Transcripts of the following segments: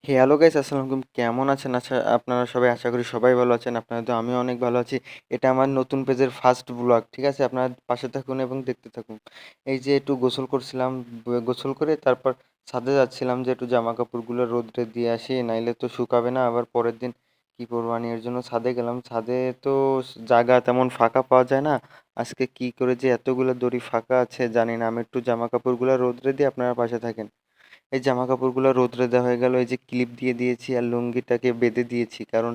Hello guys, আসসালামু আলাইকুম। কেমন আছেন? আপনারা সবাই, আশা করি সবাই ভালো আছেন। আপনারা তো, আমিও অনেক ভালো আছি। এটা আমার নতুন পেজের ফার্স্ট ব্লগ, ঠিক আছে? আপনারা পাশে থাকুন এবং দেখতে থাকুন। এই যে একটু গোসল করছিলাম, গোসল করে তারপর ছাদে যাচ্ছিলাম যে একটু জামা কাপড়গুলো রোদ্রে দিয়ে আসি, নাইলে তো শুকাবে না। আবার পরের দিন কি করবো আনি, এর জন্য ছাদে গেলাম। ছাদে তো জায়গা তেমন ফাঁকা পাওয়া যায় না। আজকে কি করে যে এতগুলো দড়ি ফাঁকা আছে জানি না। আমি একটু জামা কাপড়গুলো রোদ্রে দিয়ে, আপনারা পাশে থাকেন। এই জামা কাপড়গুলো রোদ্রে দেওয়া হয়ে গেল, এই যে ক্লিপ দিয়ে দিয়েছি আর লুঙ্গিটাকে বেঁধে দিয়েছি, কারণ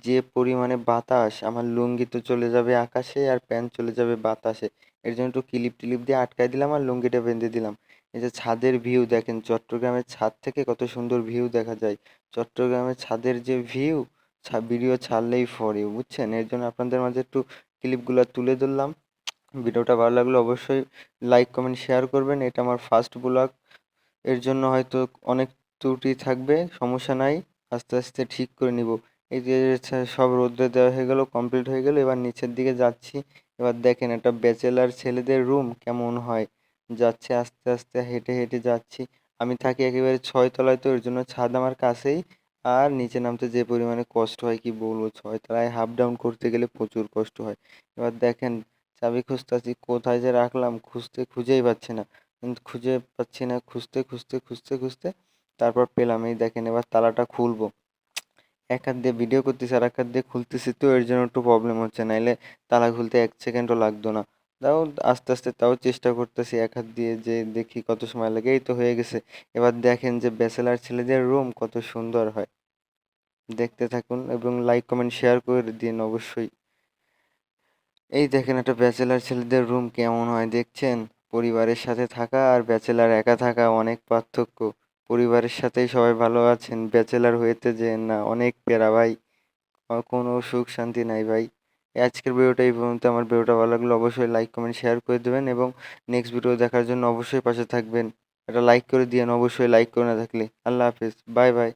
যে পরিমাণে বাতাস, আমার লুঙ্গি তো চলে যাবে আকাশে আর প্যান্ট চলে যাবে বাতাসে। এর জন্য একটু ক্লিপ টিলিপ দিয়ে আটকায় দিলাম আর লুঙ্গিটা বেঁধে দিলাম। এই যে ছাদের ভিউ দেখেন, চট্টগ্রামের ছাদ থেকে কত সুন্দর ভিউ দেখা যায়। চট্টগ্রামের ছাদের যে ভিউ, ভিডিও ছাড়লেই ফর ইউ, বুঝছেন? এর জন্য আপনাদের মাঝে একটু ক্লিপগুলো তুলে ধরলাম। ভিডিওটা ভালো লাগলে অবশ্যই লাইক কমেন্ট শেয়ার করবেন। এটা আমার ফার্স্ট ব্লগ, এর জন্য হয়তো অনেক ত্রুটি থাকবে, সমস্যা নাই, আস্তে আস্তে ঠিক করে নিব। এই যে সব রোদ্রে দেওয়া হয়ে গেল, কমপ্লিট হয়ে গেল, এবার নিচের দিকে যাচ্ছি। এবার দেখেন একটা ব্যাচেলার ছেলেদের রুম কেমন হয়। যাচ্ছে আস্তে আস্তে, হেঁটে হেঁটে যাচ্ছি। আমি থাকি একেবারে 6 তলায়, তো এর জন্য ছাদ আমার কাছেই। আর নিচে নামতে যে পরিমাণে কষ্ট হয় কি বলবো, 6 তলায় হাফ ডাউন করতে গেলে প্রচুর কষ্ট হয়। এবার দেখেন, চাবি খুঁজতেছি, কোথায় যে রাখলাম, খুঁজেই পাচ্ছি না। কিন্তু খুঁজে পাচ্ছি না, খুঁজতে খুঁজতে খুঁজতে খুঁজতে তারপর পেলাম। এই দেখেন, এবার তালাটা খুলবো। এক হাত দিয়ে ভিডিও করতেছি আর এক হাত দিয়ে খুলতেছি, তো এর জন্য একটু প্রবলেম হচ্ছে, নাইলে তালা খুলতে 1 সেকেন্ডও লাগতো না। তাও আস্তে আস্তে তাও চেষ্টা করতেছি এক হাত দিয়ে, যে দেখি কত সময় লাগে। এই তো হয়ে গেছে। এবার দেখেন যে ব্যাচেলার ছেলেদের রুম কত সুন্দর হয়। দেখতে থাকুন এবং লাইক কমেন্ট শেয়ার করে দিন অবশ্যই। এই দেখেন একটা ব্যাচেলার ছেলেদের রুম কেমন হয়, দেখছেন? পরিবারের সাথে থাকা আর ব্যাচেলার একা থাকা অনেক পার্থক্য। পরিবারের সাথেই সবাই ভালো আছেন, ব্যাচেলার হয়েতে যে না, অনেক প্যারা ভাই। কোনো সুখ শান্তি নাই ভাই। আজকের ভিডিওটা এই পর্যন্ত। আমার ভিডিওটা ভালো লাগলে অবশ্যই লাইক কমেন্ট শেয়ার করে দেবেন এবং নেক্সট ভিডিও দেখার জন্য অবশ্যই পাশে থাকবেন। একটা লাইক করে দিয়েন অবশ্যই, লাইক করে না থাকলে। আল্লাহ হাফেজ, বাই বাই।